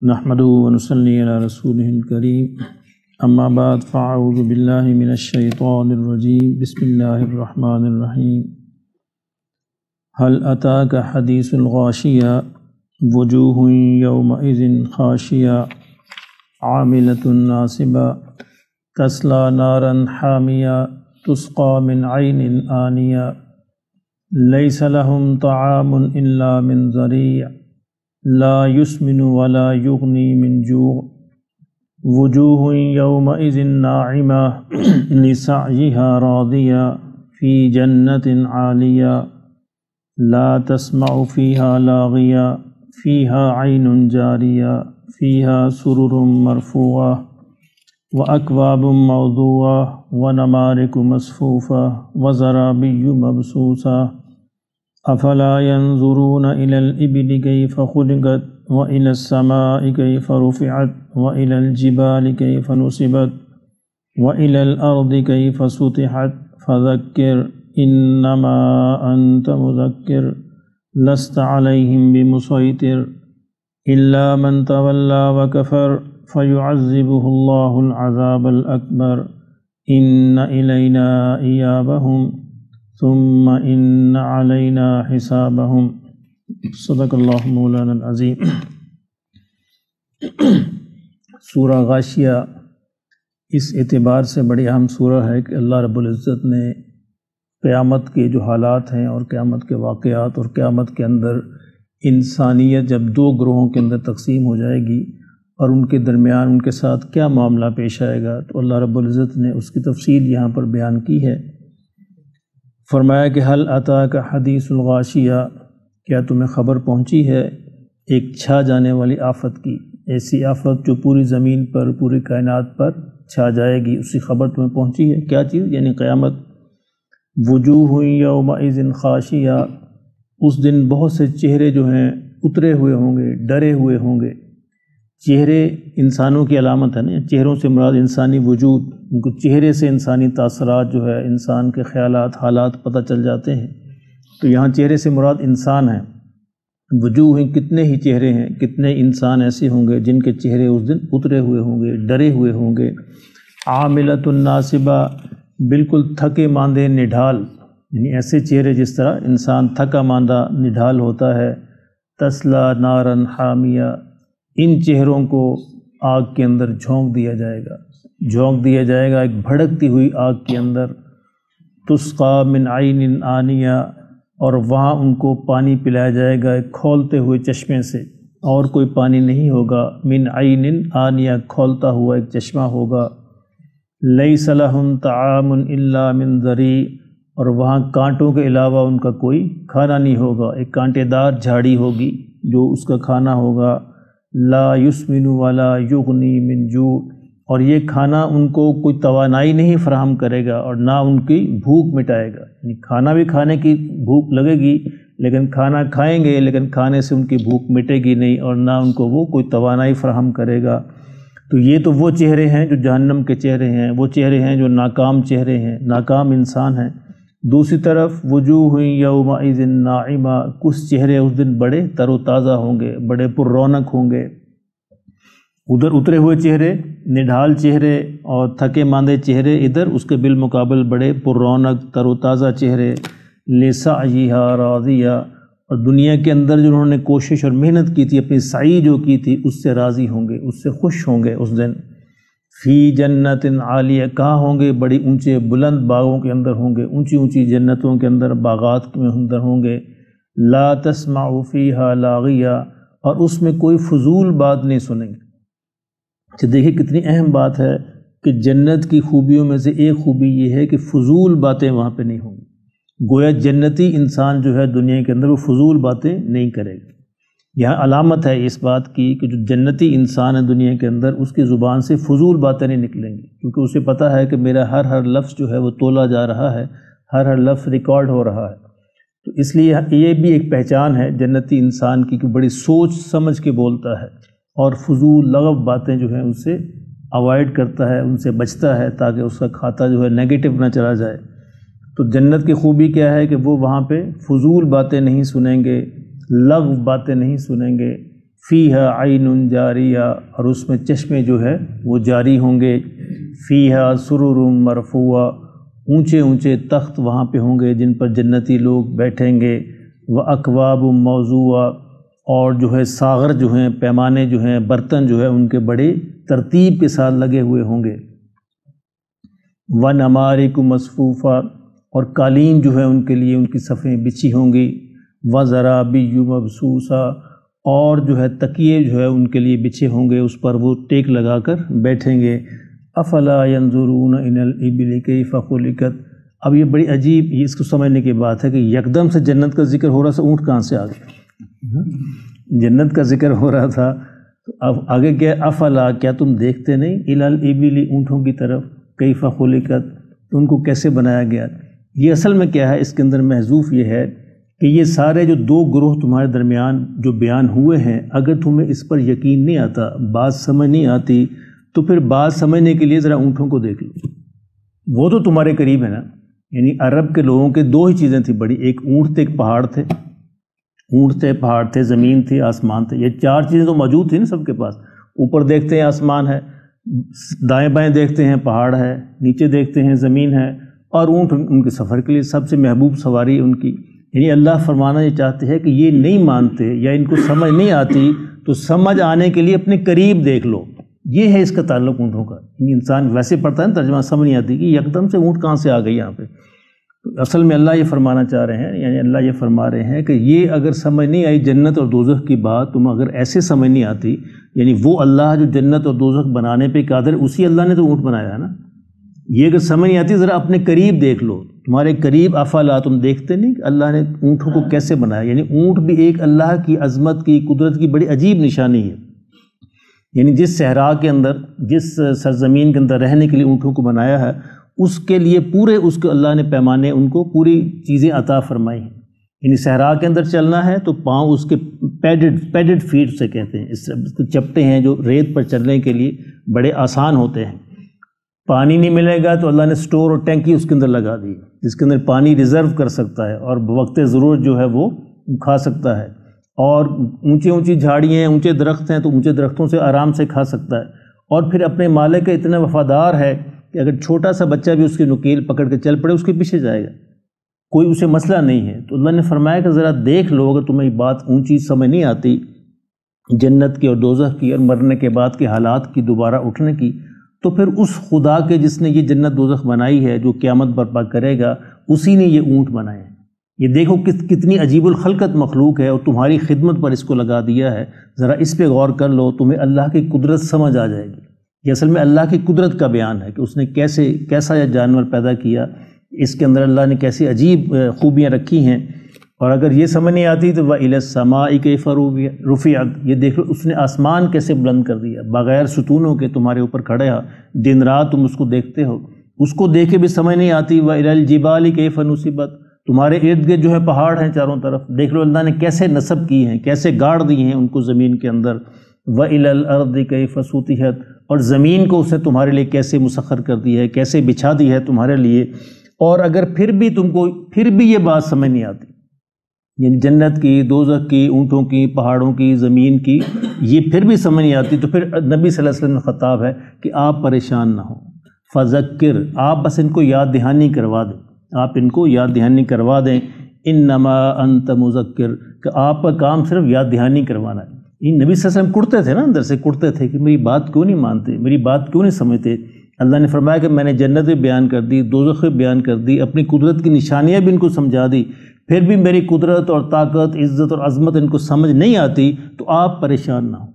نحمده ونصلي على رسوله الكريم اما بعد فاعوذ بالله من الشيطان الرجيم بسم الله الرحمن الرحيم هل أتاك حديث الغاشية وجوه يومئذ خاشية عاملة ناصبة تصلى نارا حامية تسقى من عين آنية ليس لهم طعام إلا من ضريع لا يسمن ولا يغني من جوع وجوه يومئذ ناعمة لسعيها راضية في جنة عالية لا تسمع فيها لاغية فيها عين جارية فيها سرر مرفوعة وأكواب موضوعة ونمارق مصفوفة وزرابي مبثوثة افلا ينظرون الى الابل كيف خلقت والى السماء كيف رفعت والى الجبال كيف نصبت والى الارض كيف سطحت فذكر انما انت مذكر لست عليهم بمسيطر الا من تولى وكفر فيعذبه الله العذاب الاكبر ان الينا ايابهم ثم ان علینا حسابهم صدق اللہ مولانا العظیم۔ سورہ غاشیہ اس اعتبار سے بڑی اہم سورہ ہے کہ اللہ رب العزت نے قیامت کے جو حالات ہیں اور قیامت کے واقعات اور قیامت کے اندر انسانیت جب دو گروہوں کے اندر تقسیم ہو جائے گی اور ان کے درمیان ان کے ساتھ کیا معاملہ پیش آئے گا، تو اللہ رب العزت نے اس کی تفصیل یہاں پر بیان کی ہے۔ فرمایا کہ حل اتاک حدیث الغاشیہ، کیا تمہیں خبر پہنچی ہے ایک چھا جانے والی آفت کی، ایسی آفت جو پوری زمین پر پوری کائنات پر چھا جائے گی، اسی خبر تمہیں پہنچی ہے؟ کیا چیز؟ یعنی قیامت۔ وجوہ یومئذ خاشیہ، اس دن بہت سے چہرے جو ہیں اترے ہوئے ہوں گے، ڈرے ہوئے ہوں گے۔ چہرے انسانوں کی علامت ہے نا، چہروں سے مراد انسانی وجود، ان کو چہرے سے انسانی تاثرات جو ہے، انسان کے خیالات حالات پتہ چل جاتے ہیں، تو یہاں چہرے سے مراد انسان ہیں۔ وجوہ کتنے ہی چہرے ہیں، کتنے انسان ایسے ہوں گے جن کے چہرے اس دن اترے ہوئے ہوں گے، ڈرے ہوئے ہوں گے۔ عاملۃ ناصبہ، بالکل تھکے ماندے نڈھال، یعنی ایسے چہرے جس طرح انسان تھکا ماندہ نڈھال ہوتا ہے۔ تصلیٰ نارا حامیہ، ان چہروں کو آگ کے اندر جھونک دیا جائے گا، جھونک دیا جائے گا ایک بھڑکتی ہوئی آگ کے اندر۔ تسقیٰ من عین آنیہ، اور وہاں ان کو پانی پلایا جائے گا ایک کھولتے ہوئے چشمے سے، اور کوئی پانی نہیں ہوگا۔ من عین آنیہ، کھولتا ہوا ایک چشمہ ہوگا۔ لیس لہم طعام الا من ضریع، اور وہاں کانٹوں کے علاوہ ان کا کوئی کھانا نہیں ہوگا، ایک کانٹے دار جھاڑی ہوگی جو اس کا کھانا ہوگا۔ لا یسمن ولا یغنی من جوع، اور یہ کھانا ان کو کوئی توانائی نہیں فراہم کرے گا اور نہ ان کی بھوک مٹائے گا، یعنی کھانا بھی کھانے کی بھوک لگے گی، لیکن کھانا کھائیں گے لیکن کھانے سے ان کی بھوک مٹے گی نہیں اور نہ ان کو وہ کوئی توانائی فراہم کرے گا۔ تو یہ تو وہ چہرے ہیں جو جہنم کے چہرے ہیں، وہ چہرے ہیں جو ناکام چہرے ہیں، ناکام انسان ہیں۔ دوسری طرف وجوہ یومئذ ناعمہ، کچھ چہرے اس دن بڑے تر و تازہ ہوں گے، بڑے پر رونق ہوں گے۔ ادھر اترے ہوئے چہرے، نڈھال چہرے اور تھکے ماندے چہرے ادھر، اس کے بالمقابل بڑے پر رونق تر و تازہ چہرے۔ لسعیہا راضیہ، اور دنیا کے اندر جو انہوں نے کوشش اور محنت کی تھی، اپنی سعی جو کی تھی، اس سے راضی ہوں گے، اس سے خوش ہوں گے اس دن۔ فی جنت عالیہ، کہاں ہوں گے؟ بڑی اونچے بلند باغوں کے اندر ہوں گے، اونچی اونچی جنتوں کے اندر، باغات میں اندر ہوں گے۔ لا تسمع فیہا لاغیہ، اور اس میں کوئی فضول بات نہیں سنیں گے۔ اچھا دیکھیں کتنی اہم بات ہے کہ جنت کی خوبیوں میں سے ایک خوبی یہ ہے کہ فضول باتیں وہاں پہ نہیں ہوں گی۔ گویا جنتی انسان جو ہے دنیا کے اندر وہ فضول باتیں نہیں کرے گا۔ یہاں علامت ہے اس بات کی کہ جو جنتی انسان ہے دنیا کے اندر، اس کی زبان سے فضول باتیں نہیں نکلیں گی، کیونکہ اسے پتہ ہے کہ میرا ہر لفظ جو ہے وہ تولا جا رہا ہے، ہر لفظ ریکارڈ ہو رہا ہے۔ تو اس لیے یہ بھی ایک پہچان ہے جنتی انسان کی کہ بڑی سوچ سمجھ کے بولتا ہے اور فضول لغو باتیں جو ہیں ان سے اوائڈ کرتا ہے، ان سے بچتا ہے، تاکہ اس کا کھاتا جو ہے نیگیٹو نہ چلا جائے۔ تو جنت کی خوبی کیا ہے کہ وہ وہاں پہ فضول باتیں نہیں سنیں گے، لغو باتیں نہیں سنیں گے۔ فیہا عین جاریہ، اور اس میں چشمے جو ہے وہ جاری ہوں گے، فیہا سرر مرفوعہ، اونچے اونچے تخت وہاں پہ ہوں گے جن پر جنتی لوگ بیٹھیں گے، واکواب موضوعہ، اور جو ہے ساغر جو ہیں، پیمانے جو ہیں، برتن جو ہے ان کے بڑے ترتیب کے ساتھ لگے ہوئے ہوں گے، ونمارق مصفوفہ، اور قالین جو ہے ان کے لیے ان کی صفیں بچھی ہوں گی، وزرابی مبثوثہ، اور جو ہے تکیے جو ہے ان کے لیے بچھے ہوں گے، اس پر وہ ٹیک لگا کر بیٹھیں گے۔ افلا ينظرون الى الابل كيف خلقت۔ اب یہ بڑی عجیب، یہ اس کو سمجھنے کی بات ہے کہ یکدم سے جنت کا ذکر ہو رہا تھا، اونٹ کہاں سے آ گیا؟ جنت کا ذکر ہو رہا تھا، تو اب آگے کیا، افلا، کیا تم دیکھتے نہیں، الى الابل، اونٹوں کی طرف، کیف خلقت، تو ان کو کیسے بنایا گیا۔ یہ اصل میں کیا ہے، اس کے اندر محذوف یہ ہے کہ یہ سارے جو دو گروہ تمہارے درمیان جو بیان ہوئے ہیں، اگر تمہیں اس پر یقین نہیں آتا، بات سمجھ نہیں آتی، تو پھر بات سمجھنے کے لیے ذرا اونٹوں کو دیکھ لو، وہ تو تمہارے قریب ہے نا۔ یعنی عرب کے لوگوں کے دو ہی چیزیں تھیں بڑی، ایک اونٹ تھے، ایک پہاڑ تھے، اونٹ تھے، پہاڑ تھے، زمین تھی، آسمان تھے، یہ چار چیزیں تو موجود تھیں نا سب کے پاس۔ اوپر دیکھتے ہیں آسمان ہے، دائیں بائیں دیکھتے ہیں پہاڑ ہے، نیچے دیکھتے ہیں زمین ہے، اور اونٹ ان کے سفر کے لیے سب سے محبوب سواری ان کی۔ یعنی اللہ فرمانا یہ چاہتے ہیں کہ یہ نہیں مانتے یا ان کو سمجھ نہیں آتی، تو سمجھ آنے کے لیے اپنے قریب دیکھ لو۔ یہ ہے اس کا تعلق اونٹوں کا۔ انسان ویسے پڑھتا ہے نا ترجمہ، سمجھ نہیں آتی کہ یکدم سے اونٹ کہاں سے آ گئی یہاں پہ۔ اصل میں اللہ یہ فرمانا چاہ رہے ہیں، یعنی اللہ یہ فرما رہے ہیں کہ یہ اگر سمجھ نہیں آئی جنت اور دوزخ کی بات، تم اگر ایسے سمجھ نہیں آتی، یعنی وہ اللہ جو جنت اور دوزخ بنانے پہ قادر، اسی اللہ نے تو اونٹ بنایا ہے نا۔ یہ اگر سمجھ نہیں آتی، ذرا اپنے قریب دیکھ لو، تمہارے قریب، افلا، تم دیکھتے نہیں کہ اللہ نے اونٹوں کو کیسے بنایا۔ یعنی اونٹ بھی ایک اللہ کی عظمت کی، قدرت کی بڑی عجیب نشانی ہے۔ یعنی جس صحرا کے اندر، جس سرزمین کے اندر رہنے کے لیے اونٹوں کو بنایا ہے، اس کے لیے پورے اس کے اللہ نے پیمانے، ان کو پوری چیزیں عطا فرمائی ہیں۔ یعنی صحرا کے اندر چلنا ہے تو پاؤں اس کے پیڈڈ فیٹ سے کہتے ہیں، اس طرح چپٹے ہیں جو ریت پر چلنے کے لیے بڑے آسان ہوتے ہیں۔ پانی نہیں ملے گا تو اللہ نے سٹور اور ٹینکی اس کے اندر لگا دی، جس کے اندر پانی ریزرو کر سکتا ہے اور بوقت ضرورت جو ہے وہ کھا سکتا ہے۔ اور اونچی اونچی جھاڑیاں ہیں، اونچے درخت ہیں، تو اونچے درختوں سے آرام سے کھا سکتا ہے۔ اور پھر اپنے مالک کا اتنا وفادار ہے کہ اگر چھوٹا سا بچہ بھی اس کی نکیل پکڑ کے چل پڑے، اس کے پیچھے جائے گا، کوئی اسے مسئلہ نہیں ہے۔ تو اللہ نے فرمایا کہ ذرا دیکھ لو، اگر تمہیں بات اونچی سمجھ نہیں آتی جنت کی اور دوزخ کی اور مرنے کے بعد کے حالات کی، دوبارہ اٹھنے کی، تو پھر اس خدا کے جس نے یہ جنت دوزخ بنائی ہے، جو قیامت برپا کرے گا، اسی نے یہ اونٹ بنائے ہیں۔ یہ دیکھو کتنی عجیب الخلقت مخلوق ہے، اور تمہاری خدمت پر اس کو لگا دیا ہے۔ ذرا اس پہ غور کر لو، تمہیں اللہ کی قدرت سمجھ آ جائے گی۔ یہ اصل میں اللہ کی قدرت کا بیان ہے کہ اس نے کیسا یہ جانور پیدا کیا، اس کے اندر اللہ نے کیسی عجیب خوبیاں رکھی ہیں۔ اور اگر یہ سمجھ نہیں آتی تو وَإِلَى السَّمَاءِ كَيْفَ رُفِعَتْ، یہ دیکھو اس نے آسمان کیسے بلند کر دیا، بغیر ستونوں کے تمہارے اوپر کھڑے ہو، دن رات تم اس کو دیکھتے ہو، اس کو دیکھ کے بھی سمجھ نہیں آتی۔ وَإِلَى الْجِبَالِ كَيْفَ نُصِبَتْ، تمہارے ارد گرد جو ہے پہاڑ ہیں چاروں طرف، دیکھ لو اللہ نے کیسے نصب کی ہیں، کیسے گاڑ دی ہیں ان کو زمین کے اندر۔ وَإِلَى الْأَرْضِ كَيْفَ سُطِحَتْ، اور زمین کو اس نے تمہارے لیے کیسے مسخر کر دی ہے، کیسے بچھا دی ہے تمہارے لیے۔ اور اگر پھر بھی یہ بات سمجھ نہیں آتی، یعنی جنت کی، دوزخ کی، اونٹوں کی، پہاڑوں کی، زمین کی، یہ پھر بھی سمجھ نہیں آتی، تو پھر نبی صلی اللہ علیہ وسلم کا خطاب ہے کہ آپ پریشان نہ ہوں، فذکر، آپ بس ان کو یاد دہانی کروا دیں، آپ ان کو یاد دہانی کروا دیں، انما انت مذکر، کہ آپ کا کام صرف یاد دہانی کروانا ہے۔ یہ نبی صلی اللہ علیہ وسلم کڑتے تھے نا، اندر سے کڑتے تھے کہ میری بات کیوں نہیں مانتے، میری بات کیوں نہیں سمجھتے۔ اللہ نے فرمایا کہ میں نے جنت بھی بیان کر دی، دوزخ بھی بیان کر دی، اپنی قدرت کی نشانیاں بھی ان کو سمجھا دی، پھر بھی میری قدرت اور طاقت، عزت اور عظمت ان کو سمجھ نہیں آتی، تو آپ پریشان نہ ہوں۔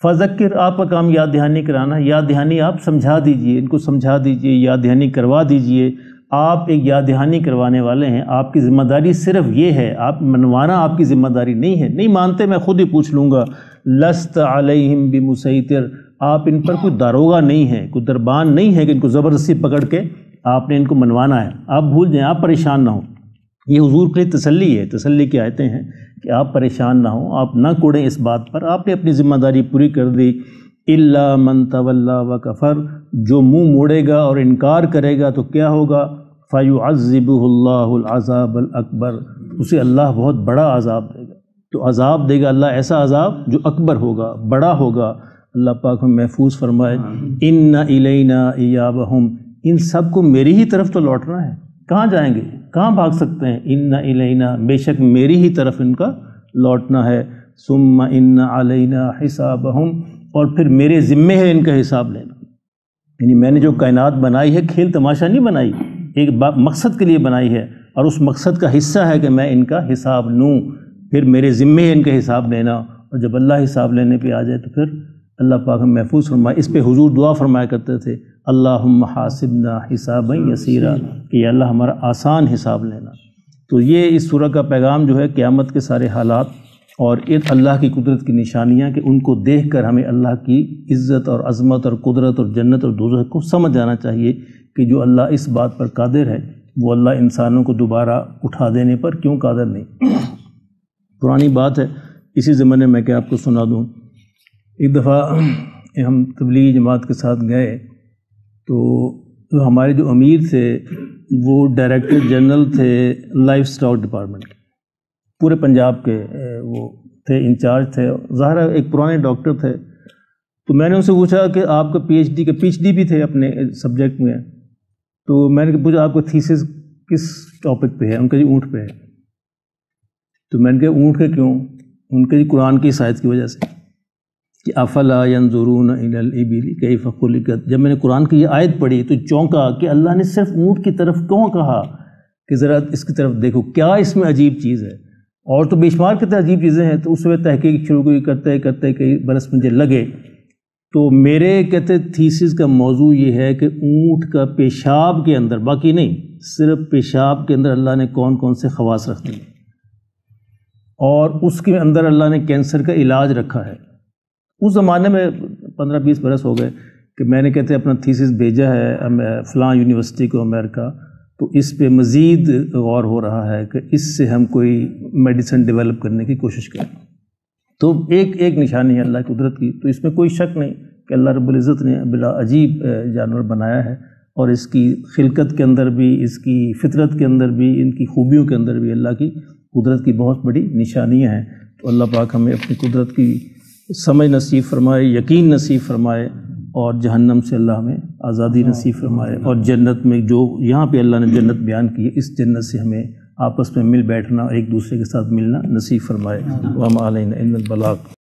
فذکر، آپ کا کام یاد دہانی کرانا ہے، یاد دہانی آپ سمجھا دیجئے، ان کو سمجھا دیجئے، یاد دہانی کروا دیجئے۔ آپ ایک یاد دہانی کروانے والے ہیں، آپ کی ذمہ داری صرف یہ ہے، آپ منوانا آپ کی ذمہ داری نہیں ہے، نہیں مانتے میں خود ہی پوچھ لوں گا۔ لست علیہم بمسیطر، آپ ان پر کوئی داروغہ نہیں ہے، کوئی دربان نہیں ہے کہ ان کو زبردستی پکڑ کے آپ نے ان کو منوانا ہے۔ آپ بھول جائیں، آپ پریشان نہ ہوں۔ یہ حضور کے لیے تسلی ہے، تسلی کی آیتیں ہیں کہ آپ پریشان نہ ہوں، آپ نہ کوڑیں اس بات پر، آپ نے اپنی ذمہ داری پوری کر دی۔ الا من تولی وکفر، جو منہ موڑے گا اور انکار کرے گا تو کیا ہوگا؟ فیعذبہ اللہ العذاب الاکبر، اسے اللہ بہت بڑا عذاب دے گا۔ تو عذاب دے گا اللہ، ایسا عذاب جو اکبر ہوگا، بڑا ہوگا۔ اللہ پاک ہم محفوظ فرمائے۔ ان الینا ایابہم، ان سب کو میری ہی طرف تو لوٹنا ہے، کہاں جائیں گے، کہاں بھاگ سکتے ہیں؟ ان الینا، بے شک میری ہی طرف ان کا لوٹنا ہے۔ ثم ان علینا حسابہم، اور پھر میرے ذمے ہے ان کا حساب لینا۔ یعنی میں نے جو کائنات بنائی ہے کھیل تماشا نہیں بنائی، ایک مقصد کے لیے بنائی ہے، اور اس مقصد کا حصہ ہے کہ میں ان کا حساب لوں، پھر میرے ذمے ہے ان کا حساب لینا۔ اور جب اللہ حساب لینے پہ آ جائے تو پھر اللہ پاک ہم محفوظ فرمائے۔ اس پہ حضور دعا فرمایا کرتے تھے، اللہم حاسبنا حسابا یسیرا، کہ یا اللہ ہمارا آسان حساب لینا۔ تو یہ اس سورہ کا پیغام جو ہے قیامت کے سارے حالات اور اللہ کی قدرت کی نشانیاں، کہ ان کو دیکھ کر ہمیں اللہ کی عزت اور عظمت اور قدرت اور جنت اور دوزخ کو سمجھ جانا چاہیے کہ جو اللہ اس بات پر قادر ہے، وہ اللہ انسانوں کو دوبارہ اٹھا دینے پر کیوں قادر نہیں۔ پرانی بات ہے، اسی زمانے میں کہ آپ کو سنا دوں۔ ایک دفعہ ہم تبلیغی جماعت کے ساتھ گئے، تو ہمارے جو امیر تھے وہ ڈائریکٹر جنرل تھے لائف سٹاک ڈپارٹمنٹ، پورے پنجاب کے وہ تھے، انچارج تھے، ظاہر ہے ایک پرانے ڈاکٹر تھے۔ تو میں نے ان سے پوچھا کہ آپ کا پی ایچ ڈی بھی تھے اپنے سبجیکٹ میں، تو میں نے پوچھا آپ کا تھیسس کس ٹاپک پہ ہے؟ ان کا جی اونٹ پہ ہے۔ تو میں نے کہا اونٹ کے کیوں؟ ان کے جی قرآن کی آیت کی وجہ سے، کہ افلا ینظرون الی الابل کیف خلقت۔ جب میں نے قرآن کی یہ آیت پڑھی تو چونکا کہ اللہ نے صرف اونٹ کی طرف کیوں کہا کہ ذرا اس کی طرف دیکھو، کیا اس میں عجیب چیز ہے؟ اور تو بے شمار کتنے عجیب چیزیں ہیں۔ تو اس میں تحقیق شروع ہوئی، کرتے کئی برس مجھے لگے، تو میرے کہتے تھیسس کا موضوع یہ ہے کہ اونٹ کا پیشاب کے اندر، باقی نہیں، صرف پیشاب کے اندر اللہ نے کون کون سے خواص رکھ دیے، اور اس کے اندر اللہ نے کینسر کا علاج رکھا ہے۔ اس زمانے میں 15-20 برس ہو گئے کہ میں نے کہتے اپنا تھیسس بھیجا ہے فلاں یونیورسٹی کو امریکہ، تو اس پہ مزید غور ہو رہا ہے کہ اس سے ہم کوئی میڈیسن ڈیولپ کرنے کی کوشش کریں۔ تو ایک نشانی ہے اللہ کی قدرت کی، تو اس میں کوئی شک نہیں کہ اللہ رب العزت نے بلا عجیب جانور بنایا ہے، اور اس کی خلقت کے اندر بھی، اس کی فطرت کے اندر بھی، ان کی خوبیوں کے اندر بھی اللہ کی قدرت کی بہت بڑی نشانیاں ہیں۔ تو اللہ پاک ہمیں اپنی قدرت کی سمجھ نصیب فرمائے، یقین نصیب فرمائے، اور جہنم سے اللہ ہمیں آزادی نصیب فرمائے، اور جنت میں جو یہاں پہ اللہ نے جنت بیان کی ہے، اس جنت سے ہمیں آپس میں مل بیٹھنا، ایک دوسرے کے ساتھ ملنا نصیب فرمائے۔ وما علینا الا البلاغ۔